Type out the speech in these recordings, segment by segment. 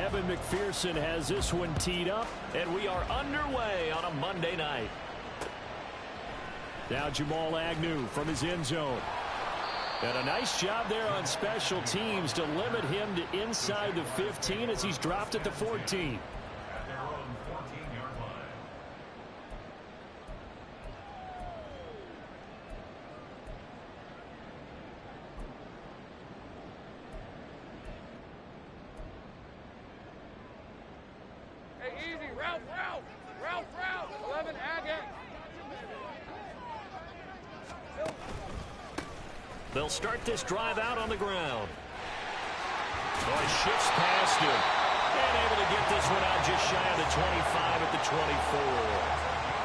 Evan McPherson has this one teed up, and we are underway on a Monday night. Now Jamal Agnew from his end zone. And a nice job there on special teams to limit him to inside the 15 as he's dropped at the 14. They'll start this drive out on the ground. So he shifts past him. And able to get this one out just shy of the 25 at the 24.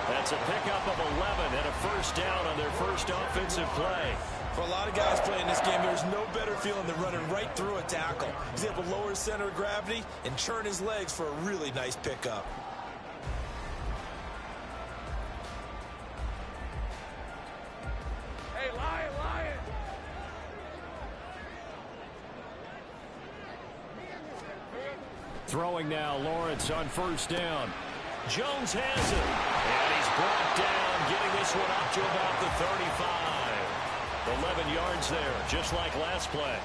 That's a pickup of 11 and a first down on their first offensive play. For a lot of guys playing this game, there's no better feeling than running right through a tackle. He's able to lower his center of gravity and churn his legs for a really nice pickup. Throwing now, Lawrence on first down. Jones has it. And he's brought down, getting this one up to about the 35. 11 yards there, just like last play.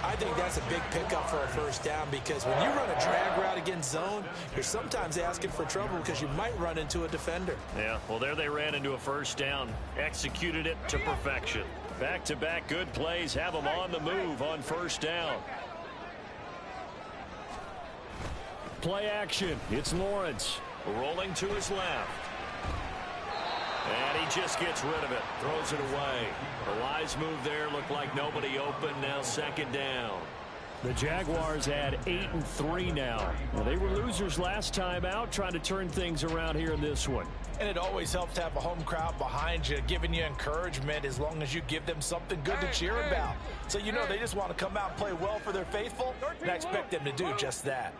I think that's a big pickup for a first down because when you run a drag route against zone, you're sometimes asking for trouble because you might run into a defender. Yeah, well, there they ran into a first down. Executed it to perfection. Back-to-back good plays have them on the move on first down. Play action. It's Lawrence rolling to his left. And he just gets rid of it. Throws it away. The wise move there. Looked like nobody open. Now second down. The Jaguars had 8-3 now. Well, they were losers last time out, trying to turn things around here in this one. And it always helps to have a home crowd behind you, giving you encouragement as long as you give them something good to cheer about. So you know they just want to come out and play well for their faithful, and I expect them to do just that.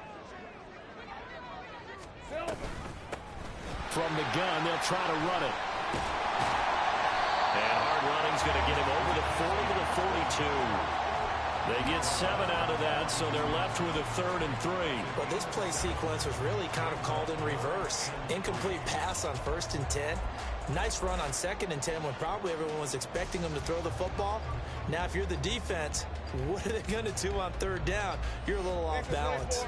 From the gun, they'll try to run it. And hard running's going to get him over the 40 to the 42. They get 7 out of that, so they're left with a 3rd and 3. Well, this play sequence was really kind of called in reverse. Incomplete pass on 1st and 10. Nice run on 2nd and 10 when probably everyone was expecting them to throw the football. Now, if you're the defense, what are they going to do on 3rd down? You're a little off balance.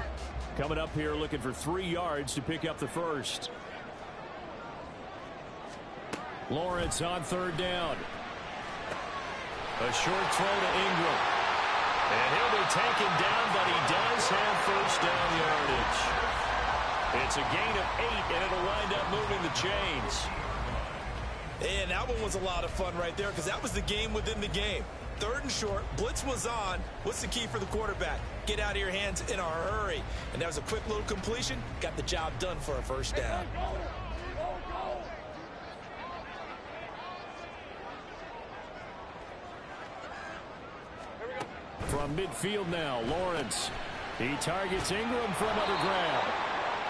Coming up here looking for 3 yards to pick up the first. Lawrence on 3rd down. A short throw to Ingram. And he'll be taken down, but he does have first down yardage. It's a gain of 8, and it'll wind up moving the chains. And that one was a lot of fun right there because that was the game within the game. 3rd and short, blitz was on. What's the key for the quarterback? Get out of your hands in a hurry. And that was a quick little completion. Got the job done for a first down. From midfield now, Lawrence. He targets Ingram for another grab.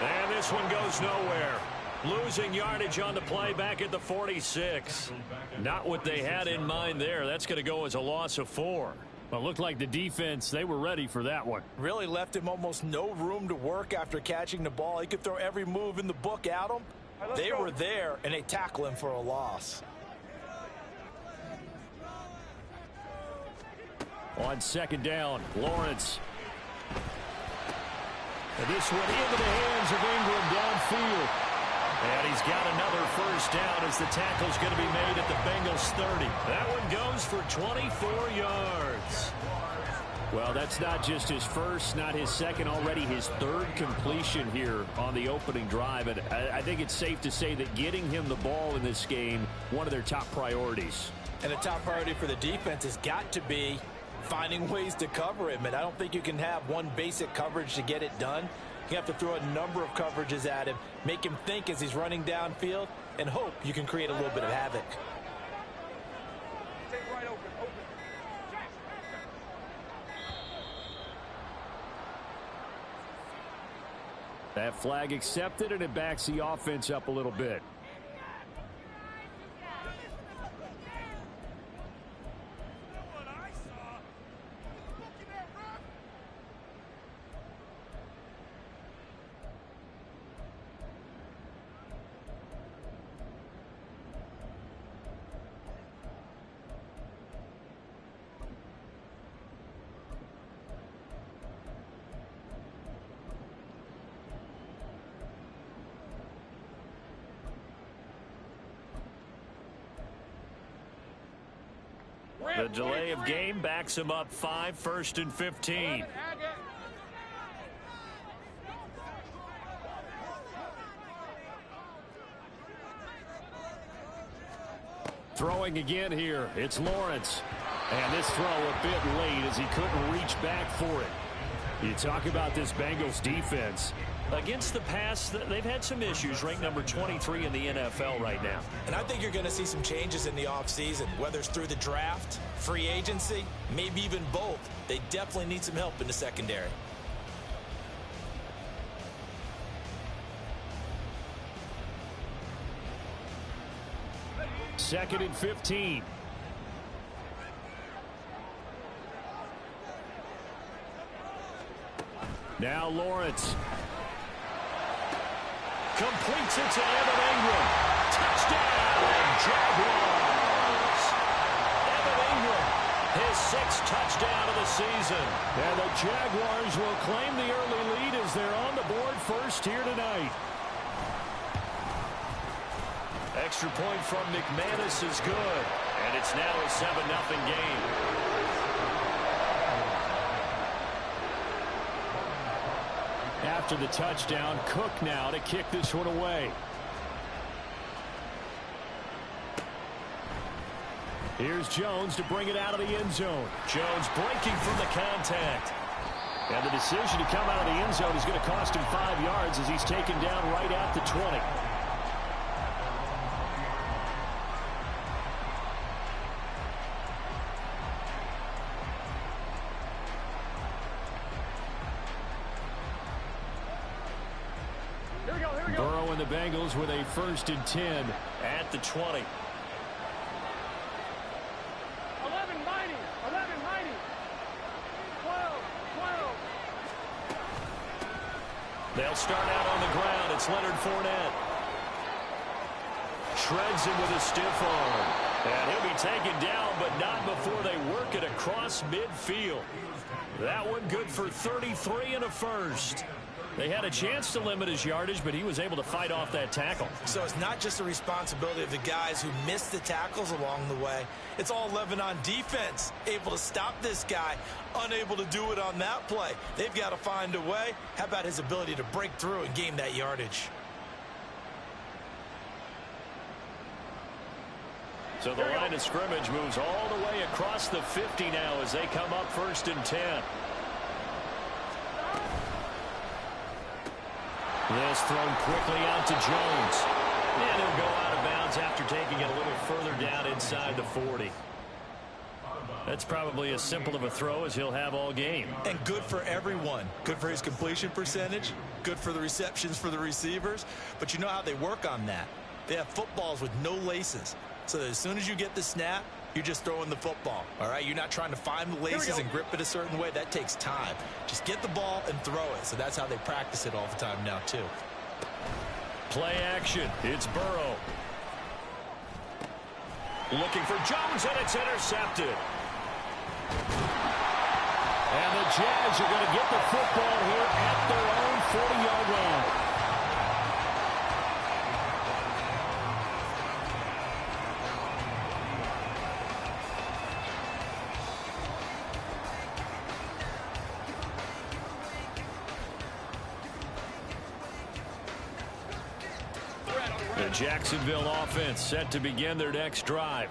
And this one goes nowhere. Losing yardage on the play back at the 46. Not what they had in mind there. That's going to go as a loss of 4. Well, it looked like the defense, they were ready for that one. Really left him almost no room to work after catching the ball. He could throw every move in the book at him. They were there, and they tackle him for a loss. On 2nd down, Lawrence. And this one into the hands of Ingram downfield. And he's got another first down as the tackle's going to be made at the Bengals 30. That one goes for 24 yards. Well, that's not just his first, not his second, already his 3rd completion here on the opening drive. And I think it's safe to say that getting him the ball in this game, one of their top priorities. And the top priority for the defense has got to be finding ways to cover him. And I don't think you can have one basic coverage to get it done. You have to throw a number of coverages at him, make him think as he's running downfield, and hope you can create a little bit of havoc. That flag accepted, and it backs the offense up a little bit. The delay of game backs him up 5, 1st and 15. Throwing again here. It's Lawrence. And this throw a bit late as he couldn't reach back for it. You talk about this Bengals defense. Against the pass, they've had some issues. Ranked number 23 in the NFL right now. And I think you're going to see some changes in the offseason, whether it's through the draft, free agency, maybe even both. They definitely need some help in the secondary. Second and 15. Now Lawrence. Completes it to Evan Ingram. Touchdown, Jaguars. Evan Ingram, his 6th touchdown of the season. And the Jaguars will claim the early lead as they're on the board first here tonight. Extra point from McManus is good. And it's now a 7-0 game. After the touchdown, Cook now to kick this one away. Here's Jones to bring it out of the end zone. Jones breaking from the contact. And the decision to come out of the end zone is going to cost him 5 yards as he's taken down right at the 20. Burrow and the Bengals with a 1st and 10 at the 20. 11-90. 12. They'll start out on the ground. It's Leonard Fournette. Shreds him with a stiff arm. And he'll be taken down, but not before they work it across midfield. That one good for 33 and a 1st. They had a chance to limit his yardage, but he was able to fight off that tackle. So it's not just the responsibility of the guys who missed the tackles along the way. It's all 11 on defense, able to stop this guy, unable to do it on that play. They've got to find a way. How about his ability to break through and gain that yardage? So the line of scrimmage moves all the way across the 50 now as they come up 1st and 10. This thrown quickly out to Jones. And he'll go out of bounds after taking it a little further down inside the 40. That's probably as simple of a throw as he'll have all game. And good for everyone. Good for his completion percentage. Good for the receptions for the receivers. But you know how they work on that. They have footballs with no laces. So that as soon as you get the snap, you're just throwing the football. All right, you're not trying to find the laces and grip it a certain way. That takes time. Just get the ball and throw it. So that's how they practice it all the time now, too. Play action. It's Burrow. Looking for Jones, and it's intercepted. And the Jags are going to get the football here at their own 40-yard line. The Jacksonville offense set to begin their next drive.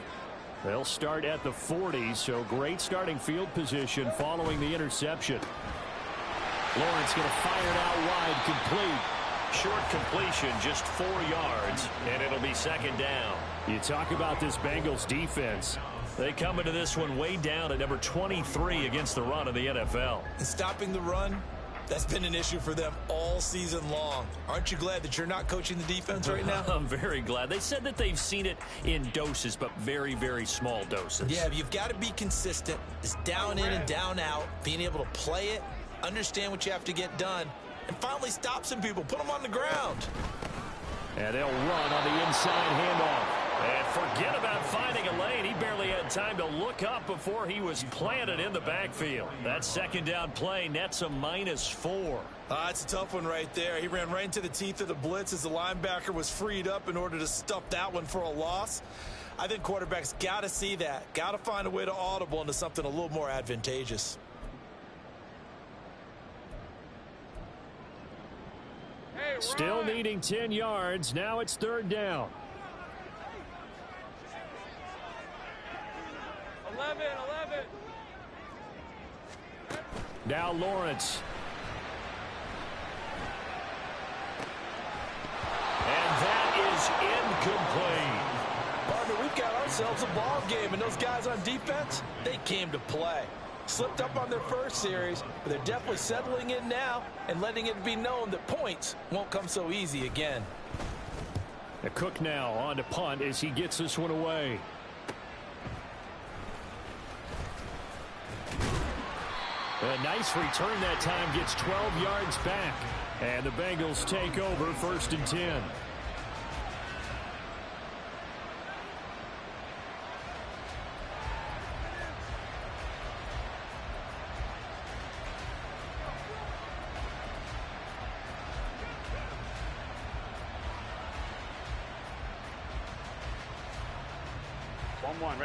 They'll start at the 40, so great starting field position following the interception. Lawrence going to fire it out wide, complete. Short completion, just 4 yards, and it'll be 2nd down. You talk about this Bengals defense. They come into this one way down at number 23 against the run of the NFL. And stopping the run, that's been an issue for them all season long. Aren't you glad that you're not coaching the defense right now? I'm very glad. They said that they've seen it in doses, but very, very small doses. Yeah, you've got to be consistent. It's down in and down out, being able to play it, understand what you have to get done, and finally stop some people, put them on the ground. And they'll run on the inside handoff. And forget about finding a lane. He barely had time to look up before he was planted in the backfield. That 2nd down play nets a -4. That's a tough one right there. He ran right into the teeth of the blitz as the linebacker was freed up in order to stuff that one for a loss. I think quarterbacks got to see that. Got to find a way to audible into something a little more advantageous. Still needing 10 yards. Now it's 3rd down. 11. Now Lawrence. And that is incomplete. Partner, we've got ourselves a ball game, and those guys on defense, they came to play. Slipped up on their first series, but they're definitely settling in now and letting it be known that points won't come so easy again. The Cook now on to punt as he gets this one away. A nice return that time, gets 12 yards back. And the Bengals take over 1st and 10.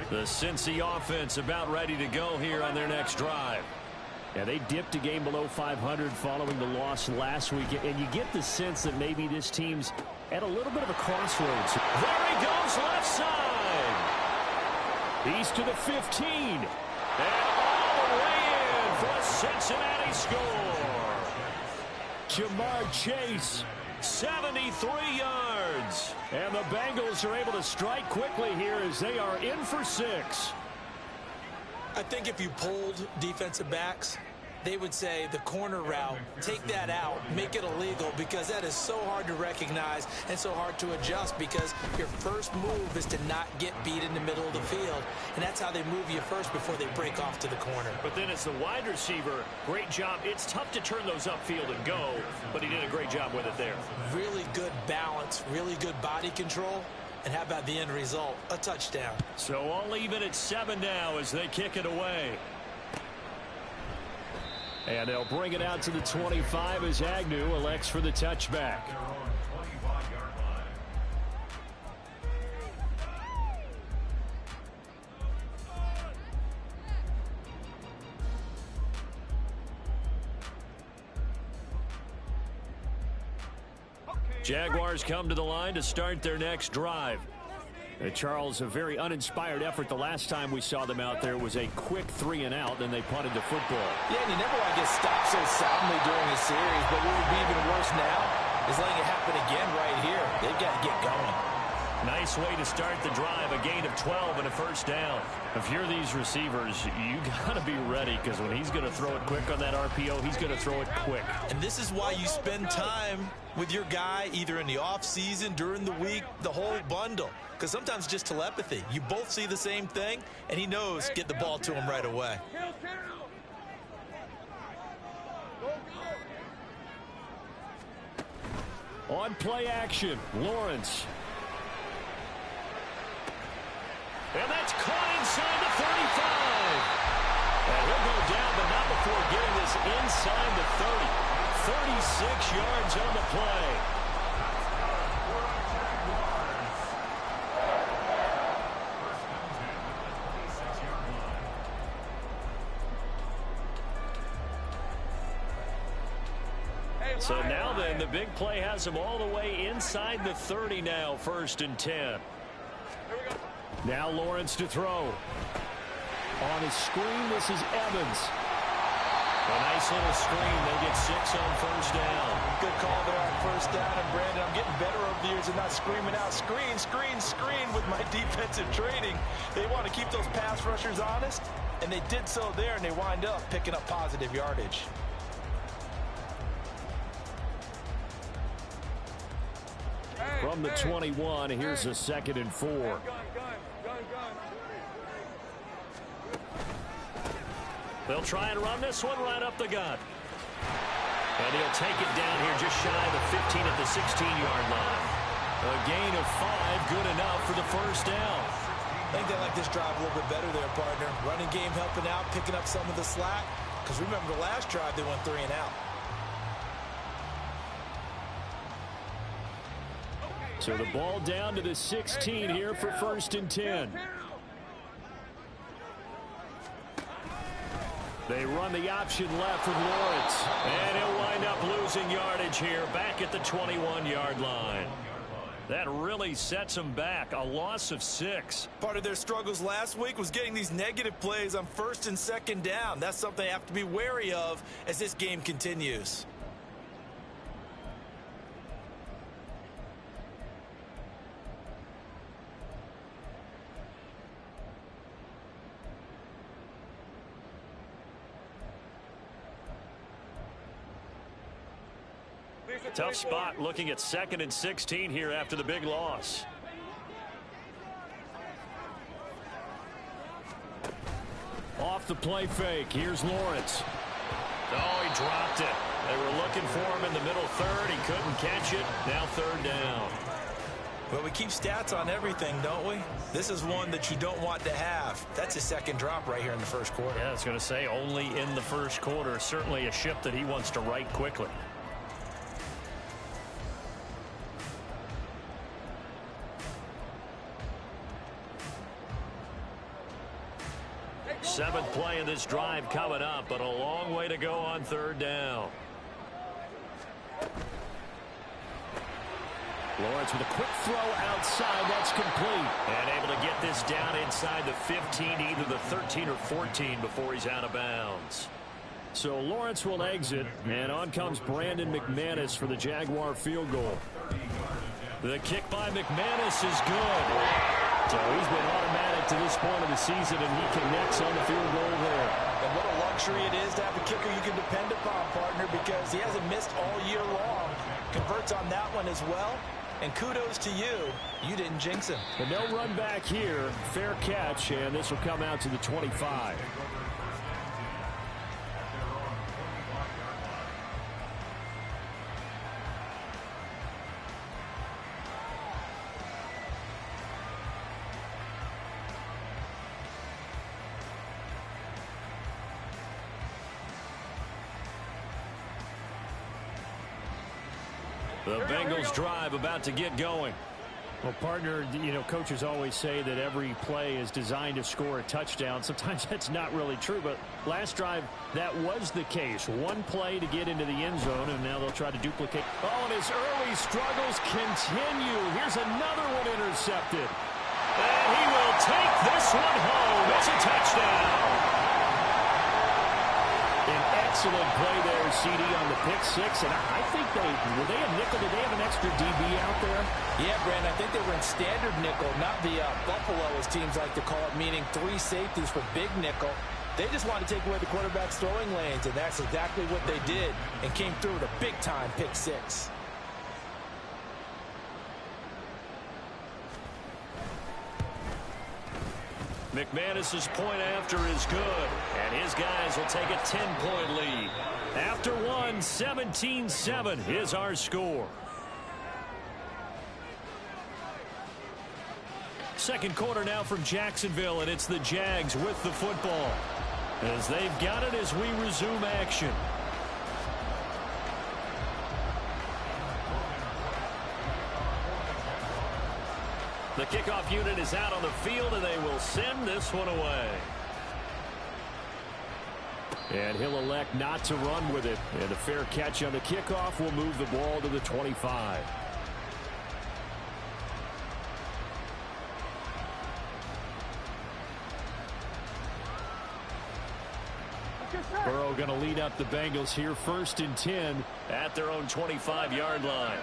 The Cincy offense about ready to go here on their next drive. Yeah, they dipped a game below 500 following the loss last week, and you get the sense that maybe this team's at a little bit of a crossroads. There he goes, left side. He's to the 15. And all the way in for a Cincinnati score. Jamar Chase, 73 yards. And the Bengals are able to strike quickly here as they are in for 6. I think if you polled defensive backs, they would say the corner route, take that out, make it illegal, because that is so hard to recognize and so hard to adjust, because your first move is to not get beat in the middle of the field, and that's how they move you first before they break off to the corner. But then as the wide receiver, great job. It's tough to turn those upfield and go, but he did a great job with it there. Really good balance, really good body control. And how about the end result? A touchdown. So all even at 7 now as they kick it away. And they'll bring it out to the 25 as Agnew elects for the touchback. Jaguars come to the line to start their next drive. Charles, a very uninspired effort. The last time we saw them out there was a quick 3 and out, then they punted the football. Yeah, and you never want to get stopped so soundly during a series, but what would be even worse now is letting it happen again right here. They've got to get going. Nice way to start the drive, a gain of 12 and a 1st down. If you're these receivers, you got to be ready, because when he's going to throw it quick on that RPO, he's going to throw it quick. And this is why you spend time with your guy either in the offseason, during the week, the whole bundle. Because sometimes just telepathy. You both see the same thing, and he knows get the ball to him right away. On play action, Lawrence. And that's caught inside the 35. And he'll go down, but not before getting this inside the 30. 36 yards on the play. So now then, the big play has him all the way inside the 30 now, 1st and 10. Now Lawrence to throw. On his screen, this is Evans. A nice little screen. They get 6 on 1st down. Good call there on 1st down. And Brandon, I'm getting better over the years and not screaming out, screen, screen, screen with my defensive training. They want to keep those pass rushers honest, and they did so there, and they wind up picking up positive yardage. From the 21, here's a 2nd and 4. They'll try and run this one right up the gut. And he'll take it down here just shy of the 15 at the 16-yard line. A gain of 5, good enough for the 1st down. I think they like this drive a little bit better there, partner. Running game helping out, picking up some of the slack. Because remember the last drive, they went 3 and out. So the ball down to the 16 here for 1st and 10. They run the option left with Lawrence. And he'll wind up losing yardage here back at the 21-yard line. That really sets them back. A loss of 6. Part of their struggles last week was getting these negative plays on 1st and 2nd down. That's something they have to be wary of as this game continues. Tough spot looking at 2nd and 16 here after the big loss. Off the play fake. Here's Lawrence. Oh, he dropped it. They were looking for him in the middle third. He couldn't catch it. Now 3rd down. Well, we keep stats on everything, don't we? This is one that you don't want to have. That's his 2nd drop right here in the 1st quarter. Yeah, I was going to say only in the 1st quarter. Certainly a ship that he wants to right quickly. Seventh play of this drive coming up, but a long way to go on 3rd down. Lawrence with a quick throw outside. That's complete. And able to get this down inside the 15, either the 13 or 14 before he's out of bounds. So Lawrence will exit, and on comes Brandon McManus for the Jaguar field goal. The kick by McManus is good. So he's been automatic to this point of the season, and he connects on the field goal there. And what a luxury it is to have a kicker you can depend upon, partner, because he hasn't missed all year long. Converts on that one as well. And kudos to you. You didn't jinx him. But no run back here. Fair catch, and this will come out to the 25. The Bengals drive about to get going. Well, partner, you know, coaches always say that every play is designed to score a touchdown. Sometimes that's not really true, but last drive, that was the case. One play to get into the end zone, and now they'll try to duplicate. Oh, and his early struggles continue. Here's another one intercepted. And he will take this one home. It's a touchdown. An excellent play there, CD, on the pick six. And I think were they a nickel? Did they have an extra DB out there? Yeah, Brandon, I think they were in standard nickel, not the Buffalo, as teams like to call it, meaning 3 safeties for big nickel. They just wanted to take away the quarterback's throwing lanes, and that's exactly what they did, and came through with a big-time pick six. McManus's point after is good, and his guys will take a 10-point lead. After one, 17-7 is our score. Second quarter now from Jacksonville, and it's the Jags with the football, as they've got it as we resume action. The kickoff unit is out on the field, and they will send this one away. And he'll elect not to run with it. And a fair catch on the kickoff will move the ball to the 25. Burrow going to lead up the Bengals here, 1st and 10 at their own 25-yard line.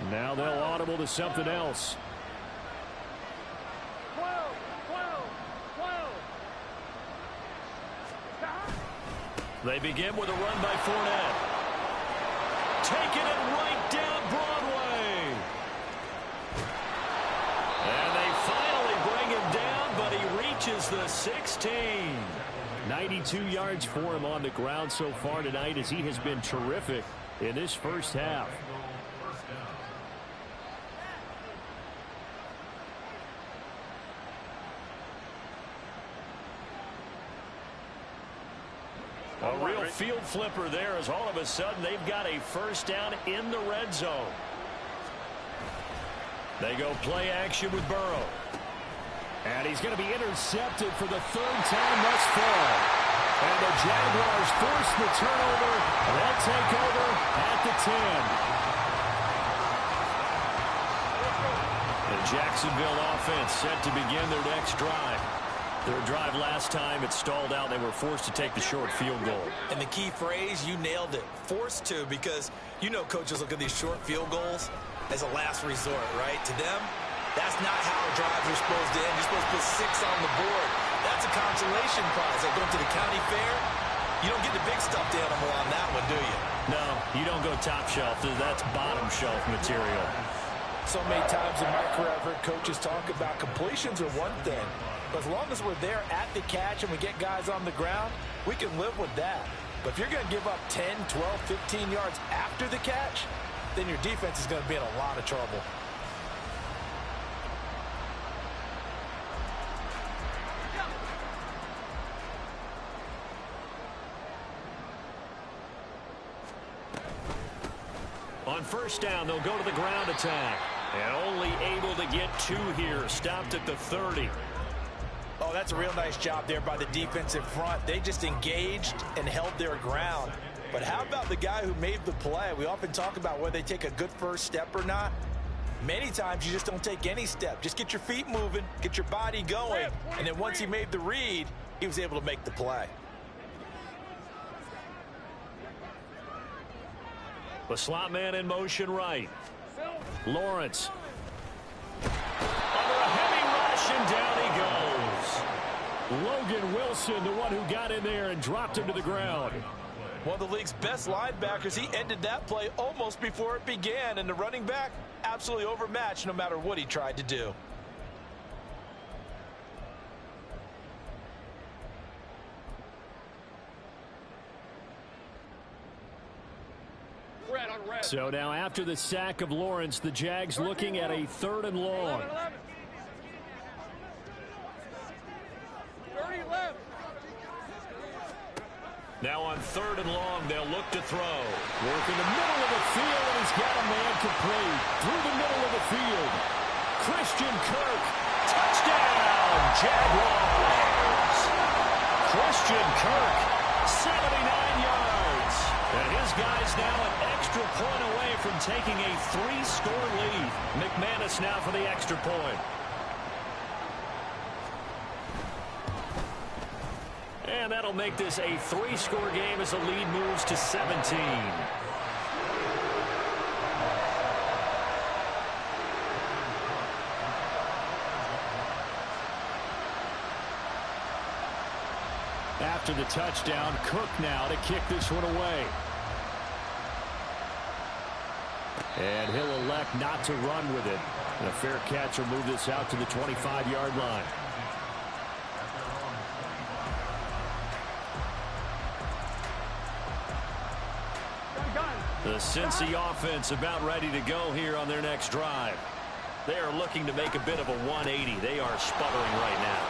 Now they'll audible to something else. They begin with a run by Fournette. Taking it right down Broadway. And they finally bring him down, but he reaches the 16. 92 yards for him on the ground so far tonight, as he has been terrific in this first half. A real field flipper there, as all of a sudden they've got a first down in the red zone. They go play action with Burrow. And he's going to be intercepted for the third time thus far. And the Jaguars force the turnover. They'll take over at the 10. The Jacksonville offense set to begin their next drive. Their drive last time, it stalled out. They were forced to take the short field goal. And the key phrase, you nailed it, forced to, because you know coaches look at these short field goals as a last resort, right? To them, that's not how drives are supposed to end. You're supposed to put 6 on the board. That's a consolation prize. Like going to the county fair, you don't get the big stuffed animal on that one, do you? No, you don't go top shelf. That's bottom shelf material. So many times in my career, I've heard coaches talk about completions are one thing. But as long as we're there at the catch and we get guys on the ground, we can live with that. But if you're going to give up 10, 12, 15 yards after the catch, then your defense is going to be in a lot of trouble. On first down, they'll go to the ground attack. And only able to get 2 here. Stopped at the 30. Oh, that's a real nice job there by the defensive front. They just engaged and held their ground. But how about the guy who made the play? We often talk about whether they take a good first step or not. Many times you just don't take any step. Just get your feet moving, get your body going. And then once he made the read, he was able to make the play. The slot man in motion right. Lawrence. Under a heavy rush, and down he goes. Logan Wilson, the one who got in there and dropped him to the ground. One of the league's best linebackers. He ended that play almost before it began. And the running back, absolutely overmatched no matter what he tried to do. So now after the sack of Lawrence, the Jags looking at a 3rd and long. Now on 3rd and long, they'll look to throw. Work in the middle of the field, and he's got a man complete. Through the middle of the field. Christian Kirk. Touchdown, Jaguars. Christian Kirk, 79 yards. And his guys now an extra point away from taking a 3-score lead. McManus now for the extra point. And that'll make this a 3-score game as the lead moves to 17. After the touchdown, Kirk now to kick this one away. And he'll elect not to run with it. And a fair catch will move this out to the 25-yard line. The Cincy offense about ready to go here on their next drive. They are looking to make a bit of a 180. They are sputtering right now.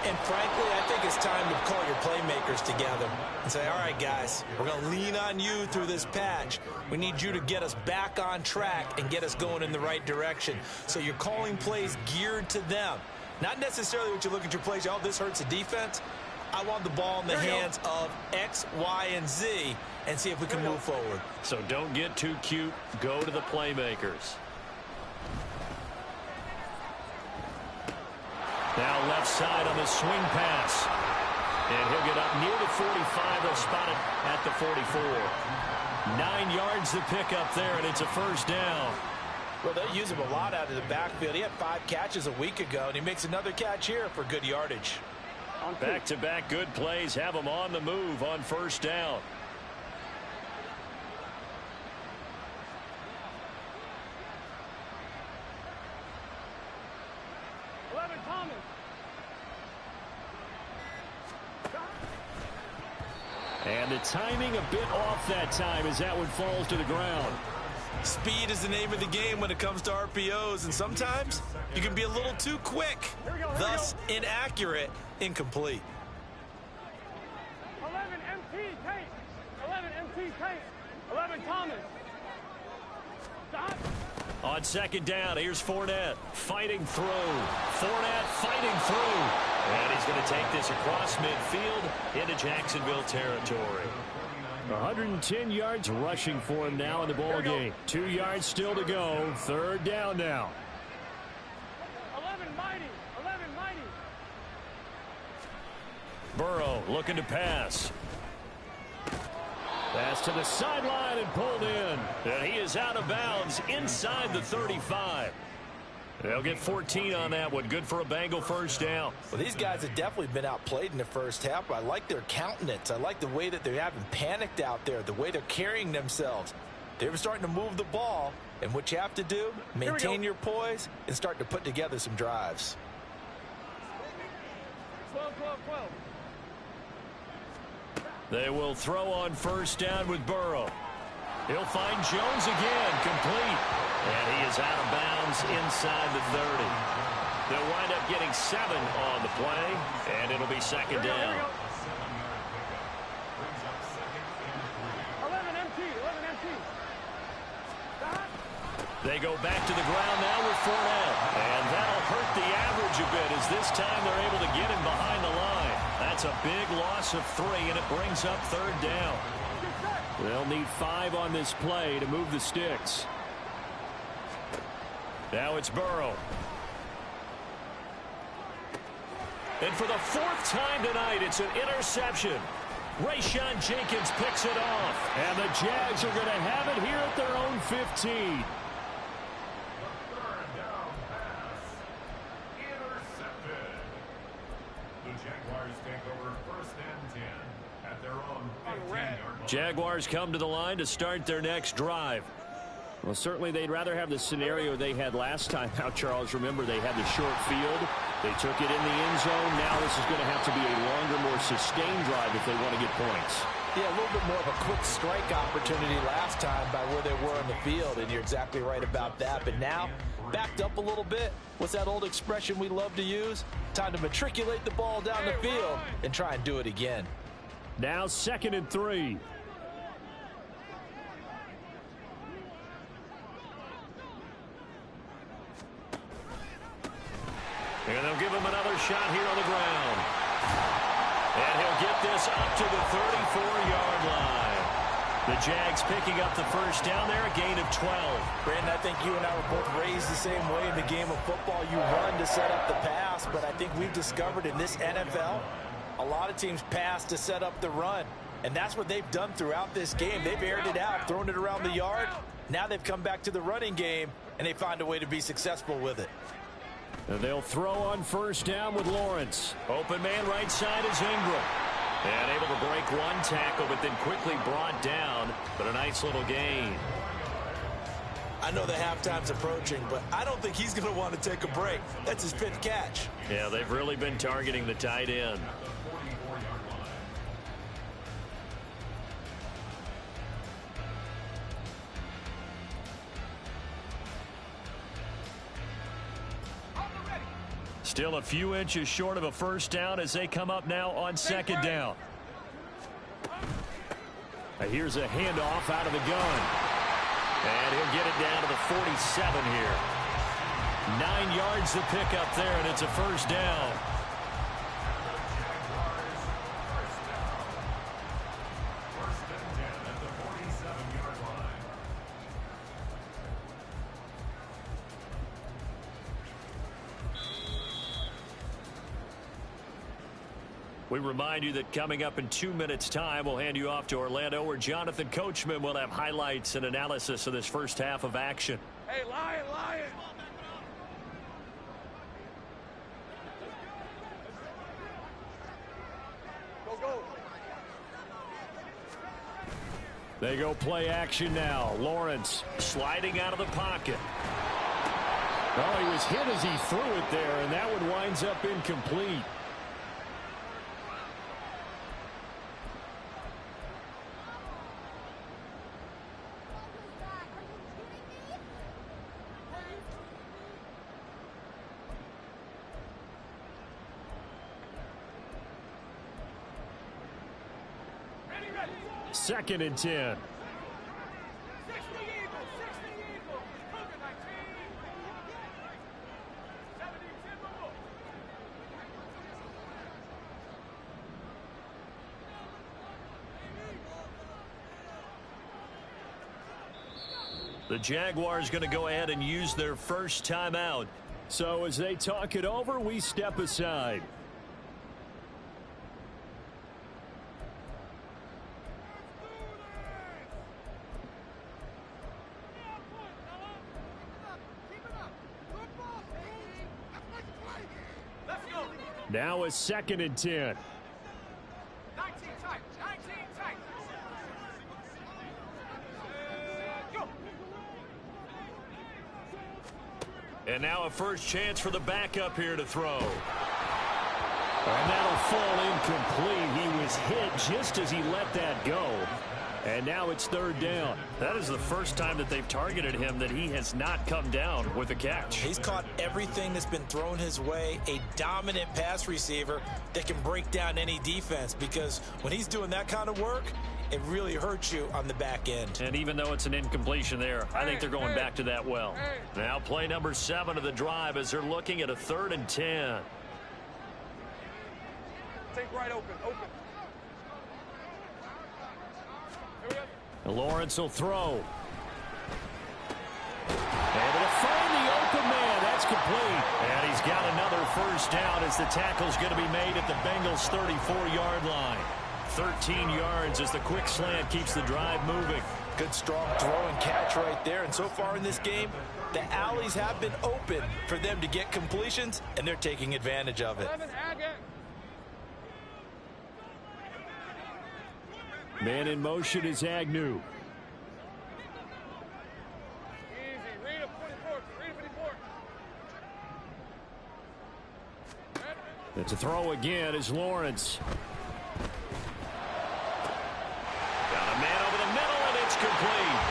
And frankly, I think it's time to call your playmakers together and say, all right, guys, we're going to lean on you through this patch. We need you to get us back on track and get us going in the right direction. So you're calling plays geared to them. Not necessarily what you look at your plays, oh, this hurts the defense. I want the ball in the hands of X, Y, and Z and see if we can move forward. So don't get too cute. Go to the playmakers. Now left side on the swing pass. And he'll get up near the 45. They'll spot it at the 44. 9 yards to pick up there, and it's a first down. Well, they use him a lot out of the backfield. He had 5 catches a week ago, and he makes another catch here for good yardage. Back-to-back good plays have him on the move on first down. And the timing a bit off that time as that one falls to the ground. Speed is the name of the game when it comes to RPOs, and sometimes you can be a little too quick, thus inaccurate, incomplete. 11 MT Tate. 11 MT Tate. 11 Thomas. Stop. On second down, here's Fournette fighting through. Fournette fighting through. And he's going to take this across midfield into Jacksonville territory. 110 yards rushing for him now in the ball game. 2 yards still to go. Third down now. 11 mighty. 11 mighty. Burrow looking to pass. Pass to the sideline and pulled in. And he is out of bounds inside the 35. They'll get 14 on that one. Good for a Bengal first down. Well, these guys have definitely been outplayed in the first half. I like their countenance. I like the way that they haven't panicked out there, the way they're carrying themselves. They're starting to move the ball, and what you have to do, maintain your poise and start to put together some drives. 12, 12, 12. They will throw on first down with Burrow. He'll find Jones again, complete. And he is out of bounds inside the 30. They'll wind up getting 7 on the play, and it'll be second down. 11 MT, 11 MT. They go back to the ground now with Fournette. And that'll hurt the average a bit as this time they're able to get him behind the line. That's a big loss of 3, and it brings up third down. They'll need 5 on this play to move the sticks. Now it's Burrow. And for the 4th time tonight, it's an interception. Rayshon Jenkins picks it off. And the Jags are going to have it here at their own 15. Jaguars come to the line to start their next drive. Well, certainly they'd rather have the scenario they had last time out, Charles. Remember, they had the short field. They took it in the end zone. Now this is going to have to be a longer, more sustained drive if they want to get points. Yeah, a little bit more of a quick strike opportunity last time by where they were on the field, and you're exactly right about that. But now, backed up a little bit. What's that old expression we love to use? Time to matriculate the ball down the field and try and do it again. Now 2nd and 3. And they'll give him another shot here on the ground. And he'll get this up to the 34-yard line. The Jags picking up the first down there, a gain of 12. Brandon, I think you and I were both raised the same way in the game of football. You run to set up the pass, but I think we've discovered in this NFL, a lot of teams pass to set up the run. And that's what they've done throughout this game. They've aired it out, thrown it around the yard. Now they've come back to the running game, and they find a way to be successful with it. And they'll throw on first down with Lawrence. Open man right side is Ingram. And able to break one tackle, but then quickly brought down. But a nice little gain. I know the halftime's approaching, but I don't think he's going to want to take a break. That's his 5th catch. Yeah, they've really been targeting the tight end. Still a few inches short of a first down as they come up now on second down. Here's a handoff out of the gun. And he'll get it down to the 47 here. 9 yards to pick up there, and it's a first down. We remind you that coming up in 2 minutes' time, we'll hand you off to Orlando, where Jonathan Coachman will have highlights and analysis of this first half of action. Hey, Lion, Lion. Go, go. They go play action now. Lawrence Sliding out of the pocket. Oh, he was hit as he threw it there, and that one winds up incomplete. Second and 10. 60 Eagles, 60 Eagles. Cougar 19. The Jaguars going to go ahead and use their first timeout. So as they talk it over, we step aside. Now a 2nd and 10. And now a first chance for the backup here to throw. And that'll fall incomplete. He was hit just as he let that go. And now it's 3rd down. That is the first time that they've targeted him that he has not come down with a catch. He's caught everything that's been thrown his way. A dominant pass receiver that can break down any defense, because when he's doing that kind of work, it really hurts you on the back end. And even though it's an incompletion there, I think they're going back to that well. Now play number 7 of the drive as they're looking at a 3rd and 10. Take right open. Lawrence will throw. Able to find the open man. That's complete. And he's got another first down as the tackle's going to be made at the Bengals' 34-yard line. 13 yards as the quick slant keeps the drive moving. Good strong throw and catch right there. And so far in this game, the alleys have been open for them to get completions, and they're taking advantage of it. Man in motion is Agnew. It's a throw again is Lawrence. Got a man over the middle, and it's complete.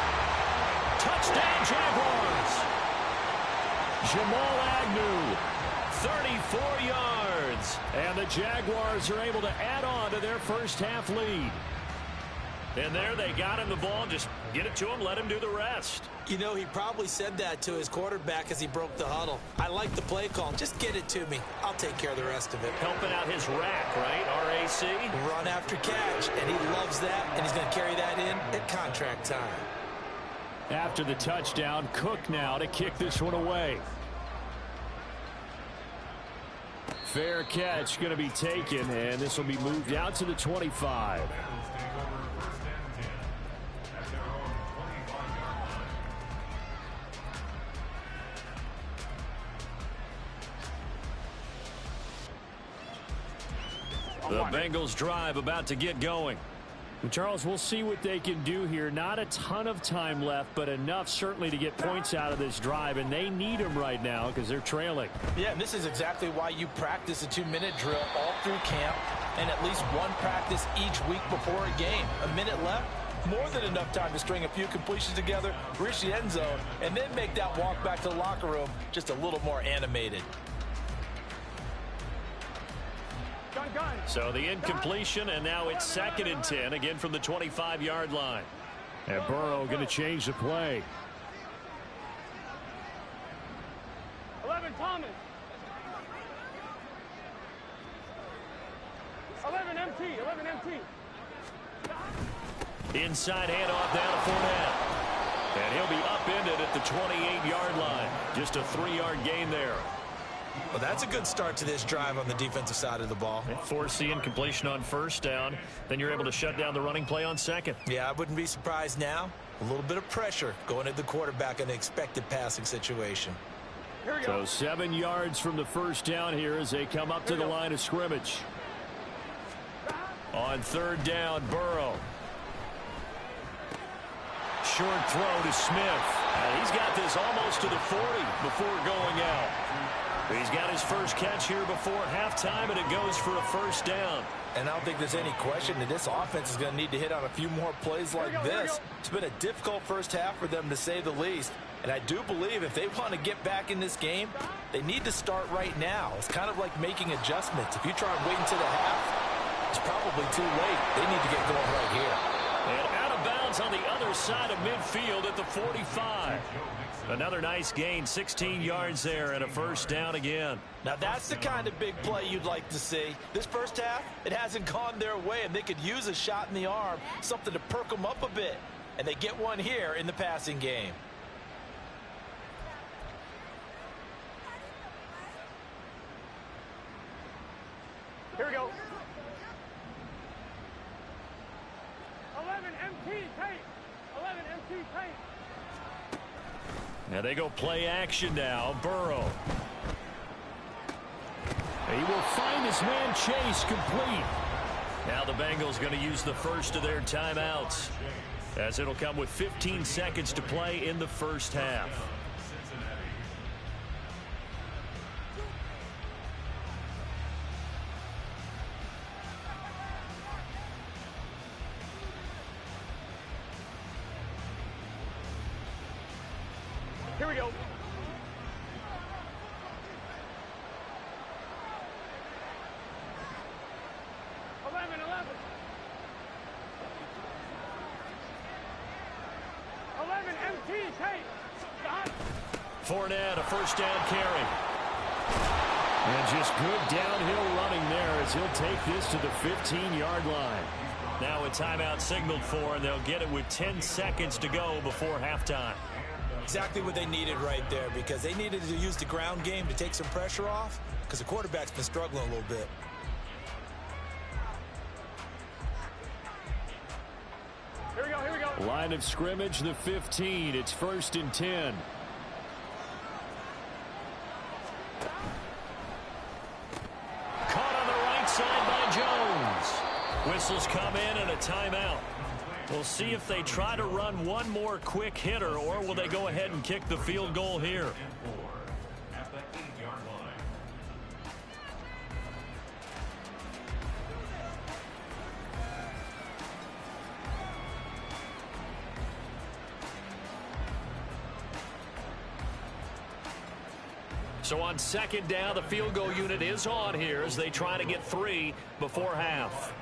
Touchdown, Jaguars. Jamal Agnew. 34 yards. And the Jaguars are able to add on to their first half lead. And there they got him the ball. Just get it to him, let him do the rest. You know, he probably said that to his quarterback as he broke the huddle. I like the play call. Just get it to me. I'll take care of the rest of it. Helping out his rack, right? RAC. Run after catch, and he loves that, and he's going to carry that in at contract time. After the touchdown, Cook now to kick this one away. Fair catch going to be taken, and this will be moved out to the 25. The Bengals drive about to get going. Charles, we'll see what they can do here. Not a ton of time left, but enough certainly to get points out of this drive, and they need them right now because they're trailing. Yeah, and this is exactly why you practice a 2-minute drill all through camp and at least one practice each week before a game. A minute left, more than enough time to string a few completions together, reach the end zone, and then make that walk back to the locker room just a little more animated. So the incompletion, and now it's 2nd and 10, again from the 25-yard line. And Burrow going to change the play. 11 Thomas. 11 MT. Inside handoff down to Fournette. And he'll be upended at the 28-yard line. Just a 3-yard gain there. Well, that's a good start to this drive on the defensive side of the ball. Force the incompletion on first down. Then you're able to shut down the running play on second. Yeah, I wouldn't be surprised now. A little bit of pressure going at the quarterback in an expected passing situation. Here we So go. 7 yards from the first down here as they come up to the line of scrimmage. On 3rd down, Burrow. Short throw to Smith. And he's got this almost to the 40 before going out. He's got his first catch here before halftime, and it goes for a first down. And I don't think there's any question that this offense is going to need to hit on a few more plays like this. It's been a difficult first half for them, to say the least. And I do believe if they want to get back in this game, they need to start right now. It's kind of like making adjustments. If you try and wait until the half, it's probably too late. They need to get going right here. And out of bounds on the other side of midfield at the 45. Another nice gain, 16 yards there, and a first down again. Now that's the kind of big play you'd like to see. This first half, it hasn't gone their way, and they could use a shot in the arm, something to perk them up a bit. And they get one here in the passing game. Here we go. 11 MT tape. 11 MT tape. Now they go play action now. Burrow. He will find his man Chase complete. Now the Bengals going to use the first of their timeouts, as it'll come with 15 seconds to play in the first half. Here we go. Fournette, a first down carry. And just good downhill running there as he'll take this to the 15-yard line. Now a timeout signaled for, and they'll get it with 10 seconds to go before halftime. Exactly what they needed right there, because they needed to use the ground game to take some pressure off, because the quarterback's been struggling a little bit. Here we go, here we go. Line of scrimmage, the 15. It's 1st and 10. Caught on the right side by Jones. Whistles come in and a timeout. We'll see if they try to run one more quick hitter, or will they go ahead and kick the field goal here. So on second down, the field goal unit is on here as they try to get 3 before half.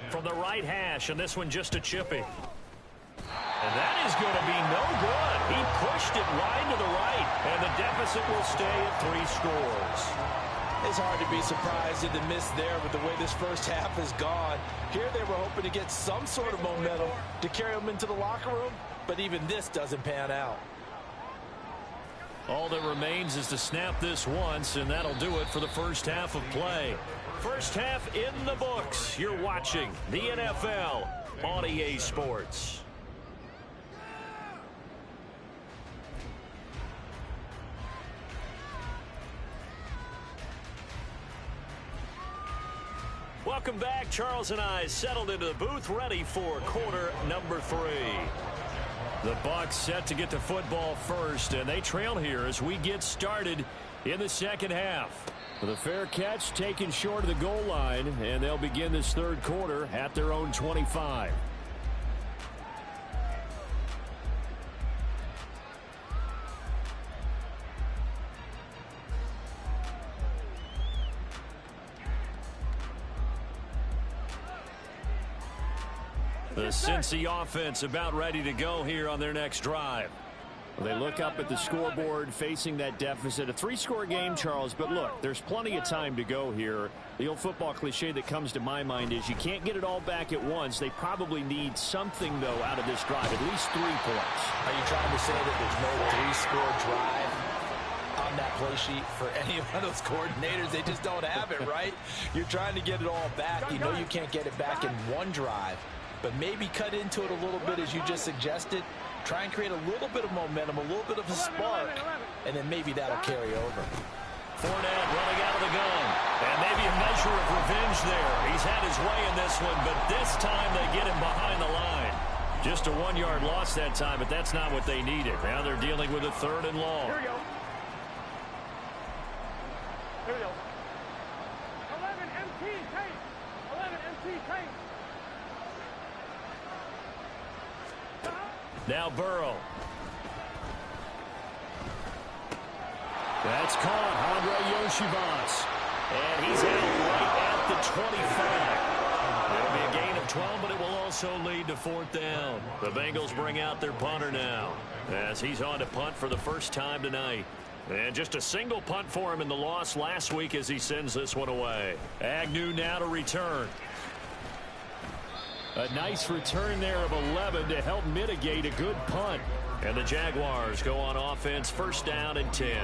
From the right hash, and this one just a chippy. And that is going to be no good. He pushed it wide to the right, and the deficit will stay at 3 scores. It's hard to be surprised at the miss there with the way this first half has gone. Here they were hoping to get some sort of momentum to carry them into the locker room, but even this doesn't pan out. All that remains is to snap this once, and that'll do it for the first half of play. First half in the books. You're watching the NFL on EA Sports. Welcome back. Charles and I settled into the booth, ready for quarter number 3. The Bucs set to get the football first, and they trail here as we get started in the second half. The fair catch taken short of the goal line, and they'll begin this third quarter at their own 25. The Cincy offense about ready to go here on their next drive. They look up at the scoreboard facing that deficit. A 3-score game, Charles, but look, there's plenty of time to go here. The old football cliche that comes to my mind is you can't get it all back at once. They probably need something, though, out of this drive, at least 3 points. Are you trying to say that there's no 3-score drive on that play sheet for any one of those coordinators? They just don't have it, right? You're trying to get it all back. You know you can't get it back in one drive, but maybe cut into it a little bit as you just suggested. Try and create a little bit of momentum, a little bit of a spark, and then maybe that'll carry over. Fournette running out of the gun. And maybe a measure of revenge there. He's had his way in this one, but this time they get him behind the line. Just a 1-yard loss that time, but that's not what they needed. Now they're dealing with a 3rd and long. Here we go. Here we go. 11 MT tape. 11 MT tape. Now Burrow. That's caught. Andre Yoshivas. And he's out right at the 25. It'll be a gain of 12, but it will also lead to 4th down. The Bengals bring out their punter now, as he's on to punt for the first time tonight. And just a single punt for him in the loss last week as he sends this one away. Agnew now to return. A nice return there of 11 to help mitigate a good punt. And the Jaguars go on offense, 1st down and 10.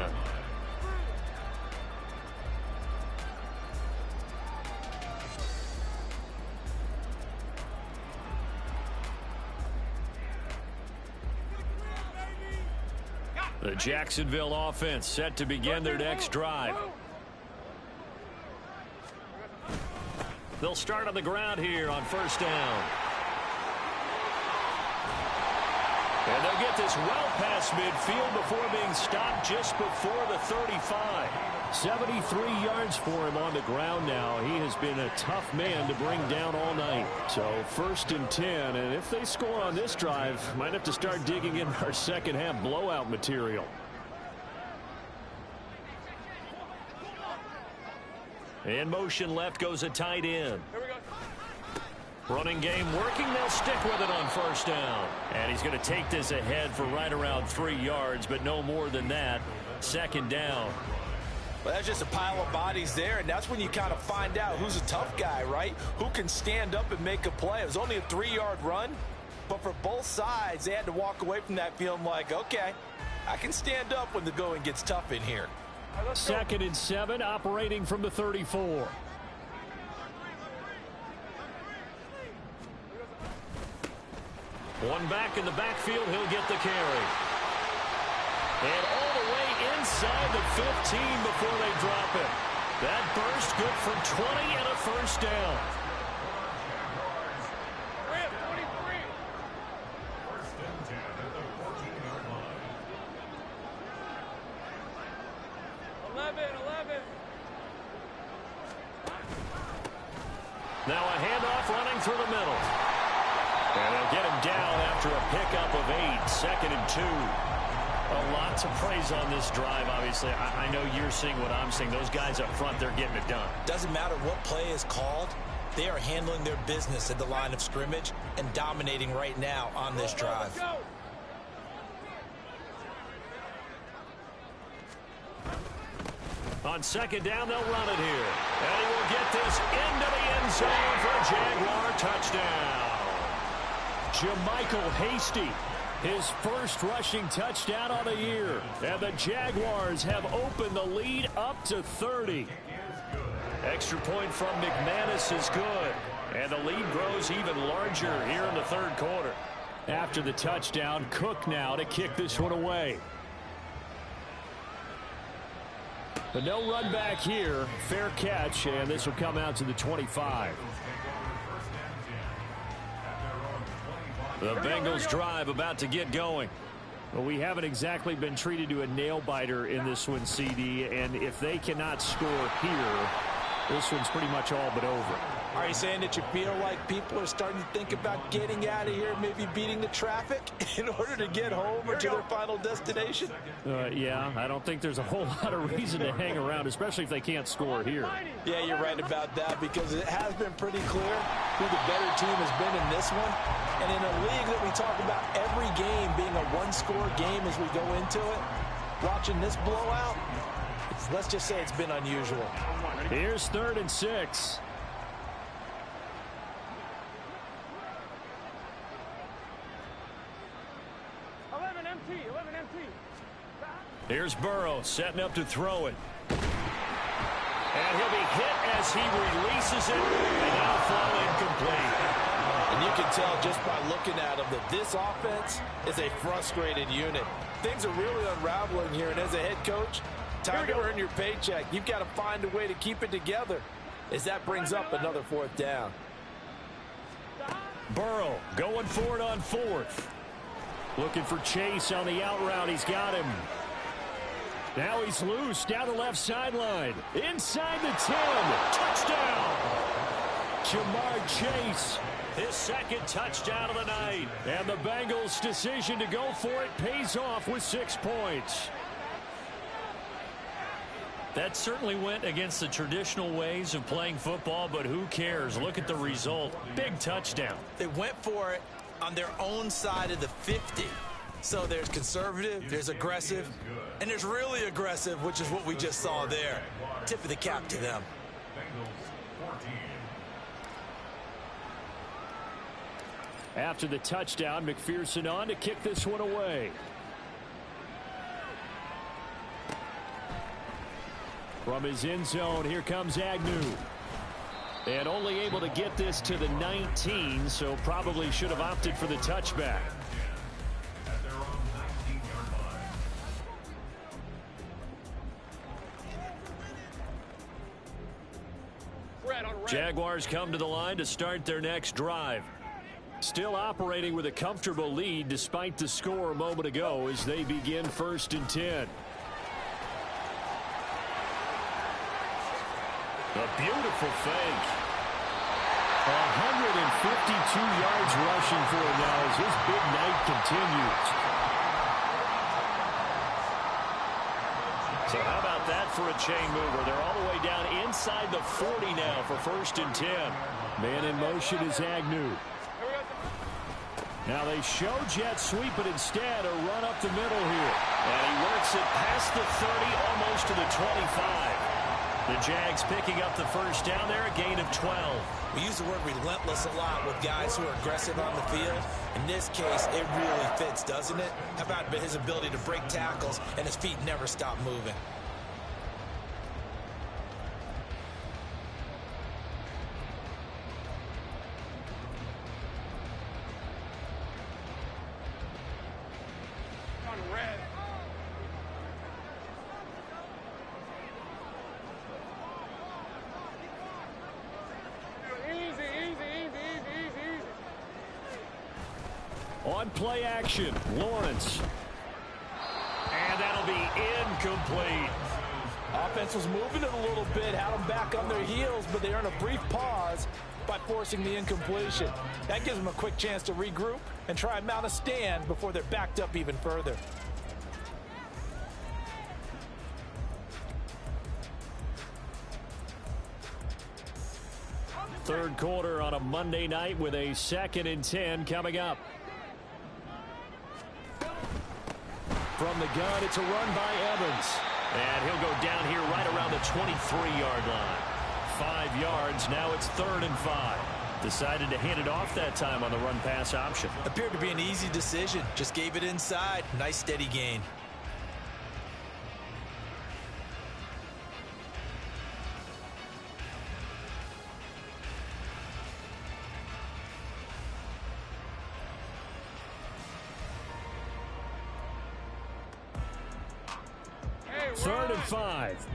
The Jacksonville offense set to begin their next drive. They'll start on the ground here on first down. And they'll get this well past midfield before being stopped just before the 35. 73 yards for him on the ground now. He has been a tough man to bring down all night. So first and 10, and if they score on this drive, might have to start digging in our second half blowout material. In motion left goes a tight end. Running game working. They'll stick with it on first down. And he's going to take this ahead for right around 3 yards, but no more than that. Second down. Well, that's just a pile of bodies there, and that's when you kind of find out who's a tough guy, right? Who can stand up and make a play. It was only a 3-yard run, but for both sides, they had to walk away from that feeling like, okay, I can stand up when the going gets tough in here. Second and 7, operating from the 34. One back in the backfield, he'll get the carry. And all the way inside the 15 before they drop it. That burst good for 20 and a first down. 11. Now a handoff running through the middle. And they'll get him down after a pickup of 8. Second and 2. A lot to praise on this drive, obviously. I know you're seeing what I'm seeing. Those guys up front, they're getting it done. Doesn't matter what play is called. They are handling their business at the line of scrimmage and dominating right now on this drive. On second down, they'll run it here. And he will get this into the end zone for a Jaguar touchdown. JaMycal Hasty, his first rushing touchdown on the year. And the Jaguars have opened the lead up to 30. Extra point from McManus is good. And the lead grows even larger here in the third quarter. After the touchdown, Cook now to kick this one away. But no run back here. Fair catch, and this will come out to the 25. The Bengals drive about to get going. Well, we haven't exactly been treated to a nail-biter in this one, CD, and if they cannot score here, this one's pretty much all but over. Are you saying that you feel like people are starting to think about getting out of here, maybe beating the traffic in order to get home or to their final destination? Yeah, I don't think there's a whole lot of reason to hang around, especially if they can't score here. Yeah, you're right about that, because it has been pretty clear who the better team has been in this one. And in a league that we talk about every game being a one-score game as we go into it, watching this blowout, let's just say it's been unusual. Here's 3rd and 6. Here's Burrow setting up to throw it. And he'll be hit as he releases it. And now throw incomplete. And you can tell just by looking at him that this offense is a frustrated unit. Things are really unraveling here, and as a head coach, time to earn your paycheck. You've got to find a way to keep it together as that brings up another 4th down. Burrow going for it on 4th. Looking for Chase on the out route. He's got him. Now he's loose down the left sideline. Inside the 10. Touchdown! Ja'Marr Chase. His second touchdown of the night. And the Bengals' decision to go for it pays off with 6 points. That certainly went against the traditional ways of playing football, but who cares? Look at the result. Big touchdown. They went for it on their own side of the 50. So there's conservative, there's aggressive, and there's really aggressive, which is what we just saw there. Tip of the cap to them. After the touchdown, McPherson on to kick this one away. From his end zone, here comes Agnew. And only able to get this to the 19, so probably should have opted for the touchback. Jaguars come to the line to start their next drive. Still operating with a comfortable lead despite the score a moment ago as they begin 1st and 10. A beautiful fake. 152 yards rushing for him now as his big night continues. So how about that for a chain mover? They're all the way down inside the 40 now for 1st and 10. Man in motion is Agnew. Now they show jet sweep, but instead a run up the middle here. And he works it past the 30, almost to the 25. The Jags picking up the first down there, a gain of 12. We use the word relentless a lot with guys who are aggressive on the field. In this case, it really fits, doesn't it? How about his ability to break tackles and his feet never stop moving? On play action, Lawrence. And that'll be incomplete. Offense was moving it a little bit, had them back on their heels, but they earned a brief pause by forcing the incompletion. That gives them a quick chance to regroup and try and mount a stand before they're backed up even further. Third quarter on a Monday night with a 2nd and 10 coming up. From the gun, it's a run by Evans. And he'll go down here right around the 23-yard line. 5 yards, now it's 3rd and 5. Decided to hand it off that time on the run-pass option. Appeared to be an easy decision. Just gave it inside. Nice steady gain. Third and 5.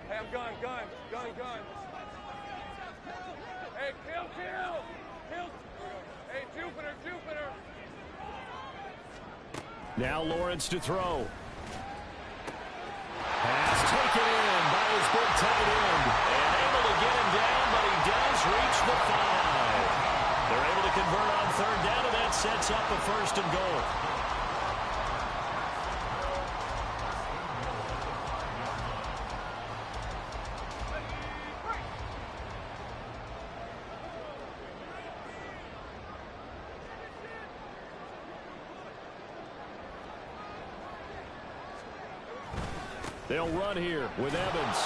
Hey, I'm gun. Hey, kill. Hey, Jupiter. Now Lawrence to throw. Pass taken in by his big tight end. And able to get him down, but he does reach the 5. They're able to convert on 3rd down, and that sets up a 1st and goal. They'll run here with Evans.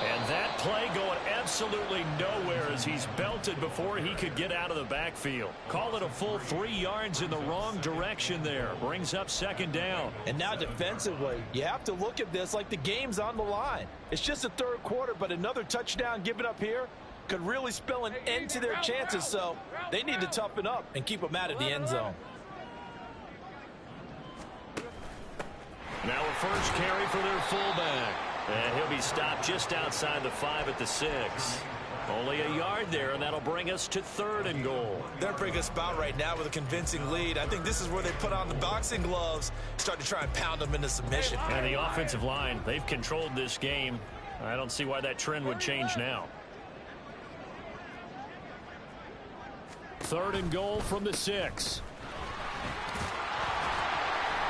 And that play going absolutely nowhere as he's belted before he could get out of the backfield. Call it a full 3 yards in the wrong direction there. Brings up 2nd down. And now defensively, you have to look at this like the game's on the line. It's just the 3rd quarter, but another touchdown given up here could really spell an end to their chances, so they need to toughen up and keep them out of the end zone. Now a first carry for their fullback. And he'll be stopped just outside the 5 at the 6. Only a yard there, and that'll bring us to 3rd and goal. They're in a pretty good spot right now with a convincing lead. I think this is where they put on the boxing gloves, start to try and pound them into submission. And the offensive line, they've controlled this game. I don't see why that trend would change now. 3rd and goal from the 6.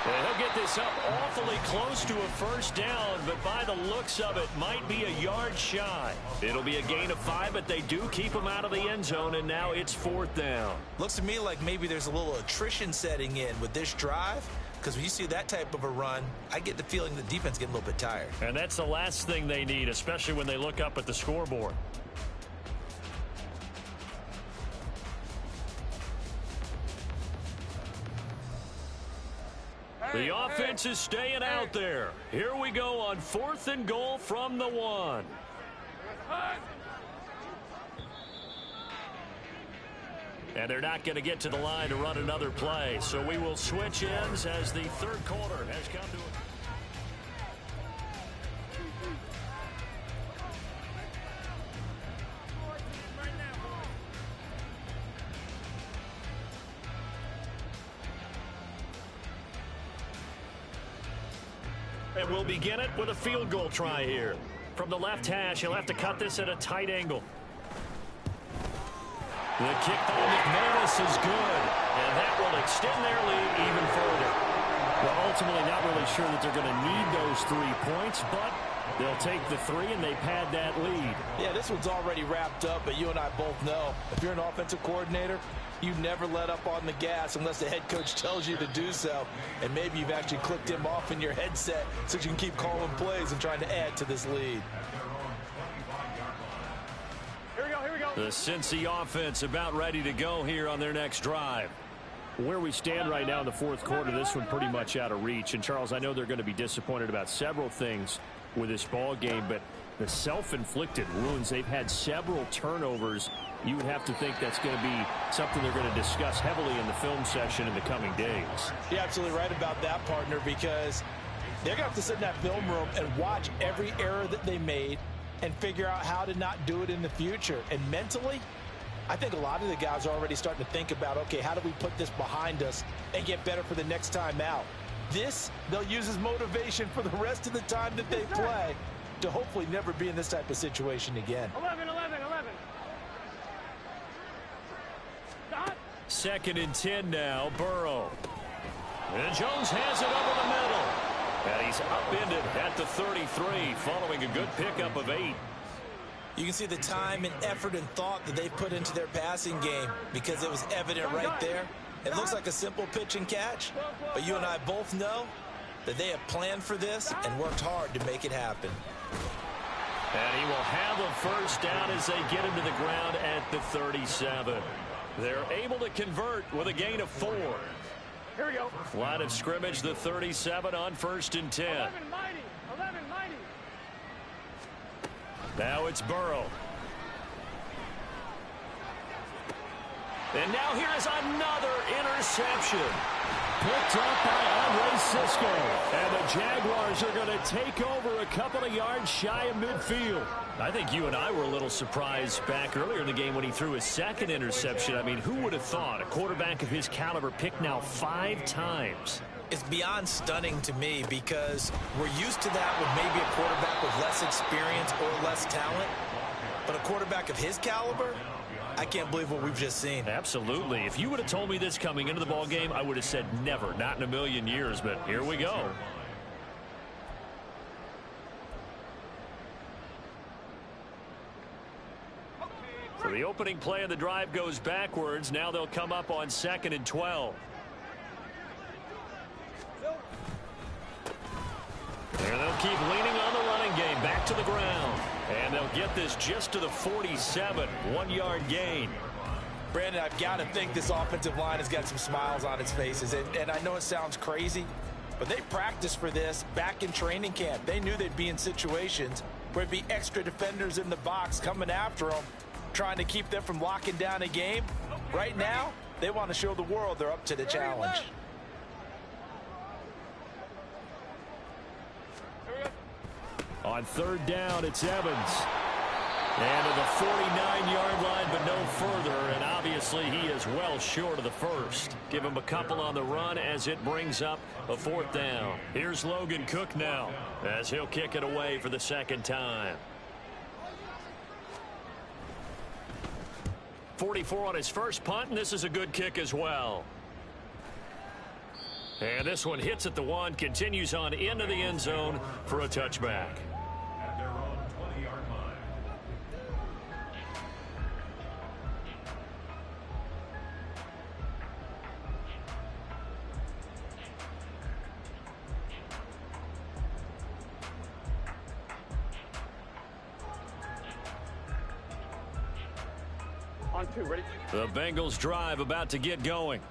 Well, he'll get this up awfully close to a first down, but by the looks of it, might be a yard shy. It'll be a gain of 5, but they do keep him out of the end zone, and now it's 4th down. Looks to me like maybe there's a little attrition setting in with this drive, because when you see that type of a run, I get the feeling the defense getting a little bit tired. And that's the last thing they need, especially when they look up at the scoreboard. The offense is staying out there. Here we go on 4th and goal from the 1. And they're not going to get to the line to run another play. So we will switch ends as the 3rd quarter has come to And we'll begin it with a field goal try here. From the left hash, he'll have to cut this at a tight angle. The kick by McManus is good, and that will extend their lead even further. Well, ultimately not really sure that they're going to need those 3 points, but they'll take the 3 and they pad that lead. Yeah, this one's already wrapped up, but you and I both know if you're an offensive coordinator, you never let up on the gas unless the head coach tells you to do so. And maybe you've actually clicked him off in your headset so you can keep calling plays and trying to add to this lead. The Cincy offense about ready to go here on their next drive. Where we stand right now in the fourth quarter, this one pretty much out of reach. And, Charles, I know they're going to be disappointed about several things with this ball game, but the self-inflicted wounds, they've had several turnovers. You would have to think that's going to be something they're going to discuss heavily in the film session in the coming days. You're absolutely right about that, partner, because they're going to have to sit in that film room and watch every error that they made and figure out how to not do it in the future. And mentally, I think a lot of the guys are already starting to think about, okay, how do we put this behind us and get better for the next time out? This, they'll use as motivation for the rest of the time that they play to hopefully never be in this type of situation again. 11. 2nd and 10 now, Burrow. And Jones has it over the middle. And he's upended at the 33 following a good pickup of 8. You can see the time and effort and thought that they put into their passing game because it was evident right there. It looks like a simple pitch and catch, but you and I both know that they have planned for this and worked hard to make it happen. And he will have a first down as they get him to the ground at the 37. They're able to convert with a gain of 4. Here we go. Line of scrimmage, the 37 on 1st and 10. 11 mighty. Now it's Burrow. And now here is another interception. Picked up by Andre Cisco. And the Jaguars are going to take over a couple of yards shy of midfield. I think you and I were a little surprised back earlier in the game when he threw his 2nd interception. I mean, who would have thought a quarterback of his caliber picked now 5 times? It's beyond stunning to me because we're used to that with maybe a quarterback with less experience or less talent. But a quarterback of his caliber, I can't believe what we've just seen. Absolutely. If you would have told me this coming into the ball game, I would have said never, not in a million years. But here we go. So the opening play of the drive goes backwards. Now they'll come up on 2nd and 12. And they'll keep leaning on the running game back to the ground. And they'll get this just to the 47, 1-yard gain. Brandon, I've got to think this offensive line has got some smiles on its faces. And I know it sounds crazy, but they practiced for this back in training camp. They knew they'd be in situations where there'd be extra defenders in the box coming after them, trying to keep them from locking down a game. Right now, they want to show the world they're up to the challenge. On 3rd down, it's Evans. And to the 49-yard line, but no further. And obviously, he is well short of the first. Give him a couple on the run as it brings up a 4th down. Here's Logan Cook now as he'll kick it away for the 2nd time. 44 on his first punt, and this is a good kick as well. And this one hits at the 1, continues on into the end zone for a touchback. At their own 20-yard line. On 2, ready? The Bengals drive about to get going.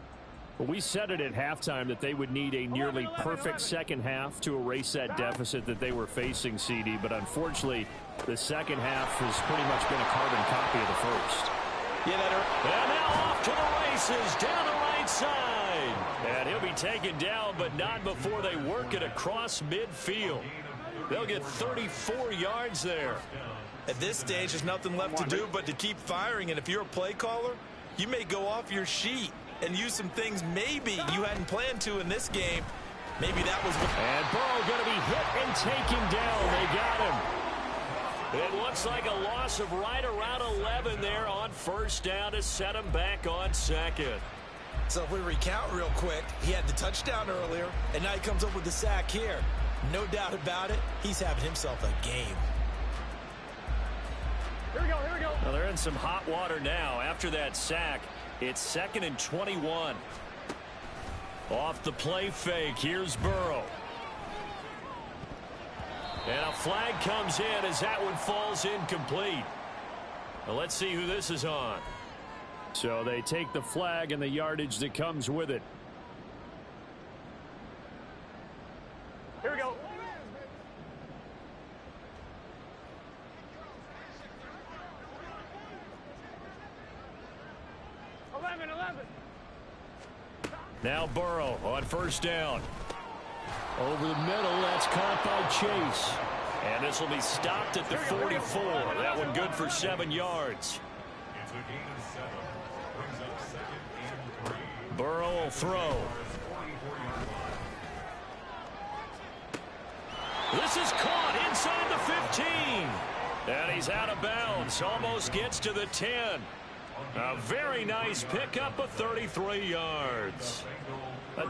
We said it at halftime that they would need a nearly perfect second half to erase that deficit that they were facing, CD. But unfortunately, the second half has pretty much been a carbon copy of the first. And now off to the races down the right side. And he'll be taken down, but not before they work it across midfield. They'll get 34 yards there. At this stage, there's nothing left to do but to keep firing. And if you're a play caller, you may go off your sheet and use some things maybe you hadn't planned to in this game Maybe that was what... And Burrow going to be hit and taken down. They got him. It looks like a loss of right around 11 there on first down to set him back on second. So if we recount real quick, he had the touchdown earlier, and now he comes up with the sack here. No doubt about it, he's having himself a game. Here we go, here we go. Well, they're in some hot water now. After that sack, it's 2nd and 21. Off the play fake, here's Burrow. And a flag comes in as that one falls incomplete. Well, let's see who this is on. So they take the flag and the yardage that comes with it. Here we go. Now Burrow on first down. Over the middle, that's caught by Chase. And this will be stopped at the 44. That one good for 7 yards. It's a gain of 7. Brings up 2nd and 3. Burrow will throw. This is caught inside the 15. And he's out of bounds. Almost gets to the 10. A very nice pickup of 33 yards.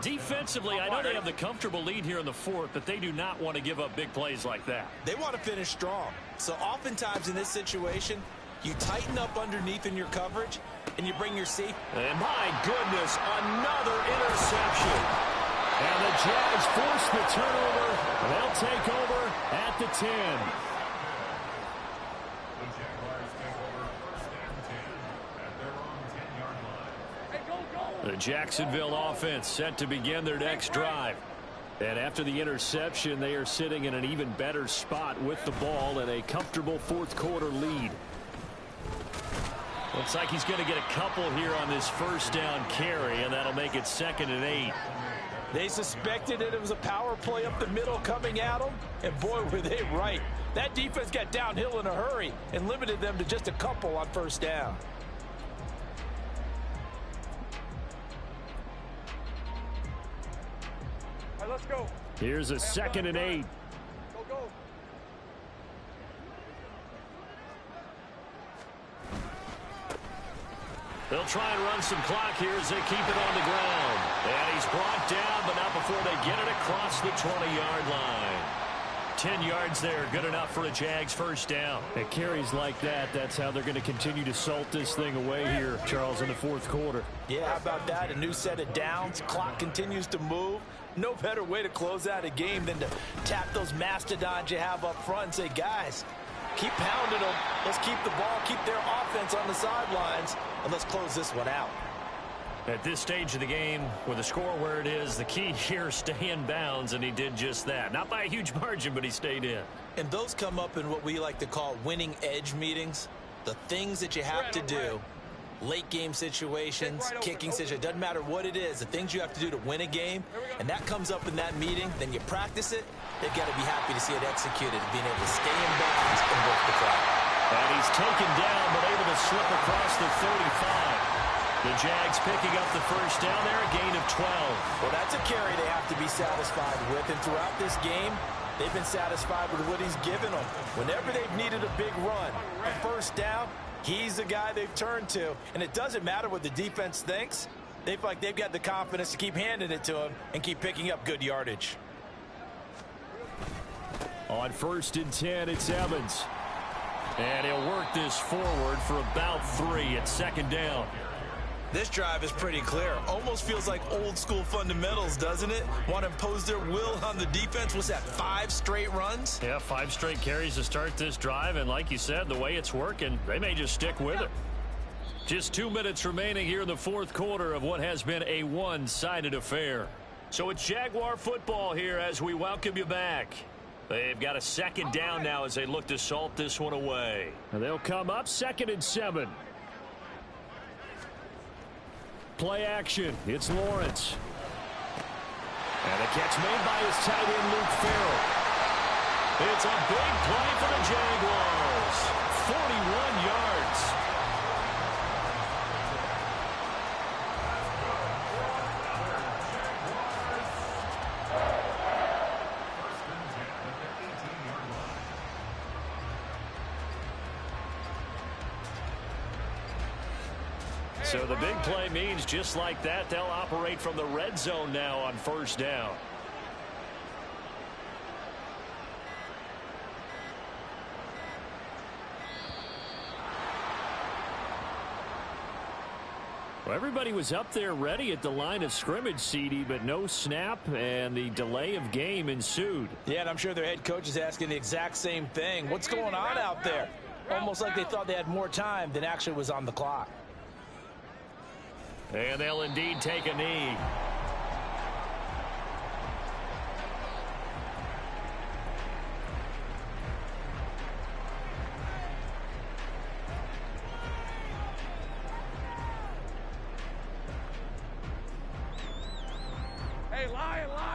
Defensively, I know they have the comfortable lead here in the 4th, but they do not want to give up big plays like that. They want to finish strong. So oftentimes in this situation, you tighten up underneath in your coverage, and you bring your safety. And my goodness, another interception. And the Jags force the turnover. They'll take over at the 10. The Jaguars take over 1st and 10 at their own 10-yard line. Hey, go, go. The Jacksonville offense set to begin their next drive. And after the interception, they are sitting in an even better spot with the ball and a comfortable 4th quarter lead. Looks like he's going to get a couple here on this first down carry, and that'll make it 2nd and 8. They suspected it was a power play up the middle coming at them, and boy, were they right. That defense got downhill in a hurry and limited them to just a couple on first down. All right, let's go. Here's a 2nd and 8. Go, go. They'll try and run some clock here as they keep it on the ground. And he's brought down, but not before they get it across the 20-yard line. 10 yards there, good enough for a Jags first down. It carries like that. That's how they're going to continue to salt this thing away here, Charles, in the 4th quarter. Yeah, how about that? A new set of downs. Clock continues to move. No better way to close out a game than to tap those mastodons you have up front and say, guys, keep pounding them. Let's keep the ball, keep their offense on the sidelines, and let's close this one out. At this stage of the game, with the score where it is, the key here, stay in bounds, and he did just that. Not by a huge margin, but he stayed in. And those come up in what we like to call winning edge meetings. The things that you have to do, late game situations, kicking situations, doesn't matter what it is, the things you have to do to win a game, and that comes up in that meeting, then you practice it, they've got to be happy to see it executed, being able to stay in bounds and work the clock. And he's taken down, but able to slip across the 35. The Jags picking up the first down there, a gain of 12. Well, that's a carry they have to be satisfied with, and throughout this game, they've been satisfied with what he's given them. Whenever they've needed a big run, a first down, he's the guy they've turned to. And it doesn't matter what the defense thinks. They feel like they've got the confidence to keep handing it to him and keep picking up good yardage. On 1st and 10, it's Evans. And he'll work this forward for about 3 at 2nd down. This drive is pretty clear. Almost feels like old school fundamentals, doesn't it? Want to impose their will on the defense. What's that, 5 straight runs? Yeah, 5 straight carries to start this drive. And like you said, the way it's working, they may just stick with it. Just 2 minutes remaining here in the 4th quarter of what has been a one-sided affair. So it's Jaguar football here as we welcome you back. They've got a 2nd down now as they look to salt this one away. And they'll come up 2nd and 7. Play action. It's Lawrence. And a catch made by his tight end, Luke Farrell. It's a big play for the Jaguars. 41 yards. So the big play means just like that, they'll operate from the red zone now on first down. Well, everybody was up there ready at the line of scrimmage, CD, but no snap, and the delay of game ensued. Yeah, and I'm sure their head coach is asking the exact same thing. What's going on out there? Almost like they thought they had more time than actually was on the clock. And they'll indeed take a knee. Hey, Lion, Lion.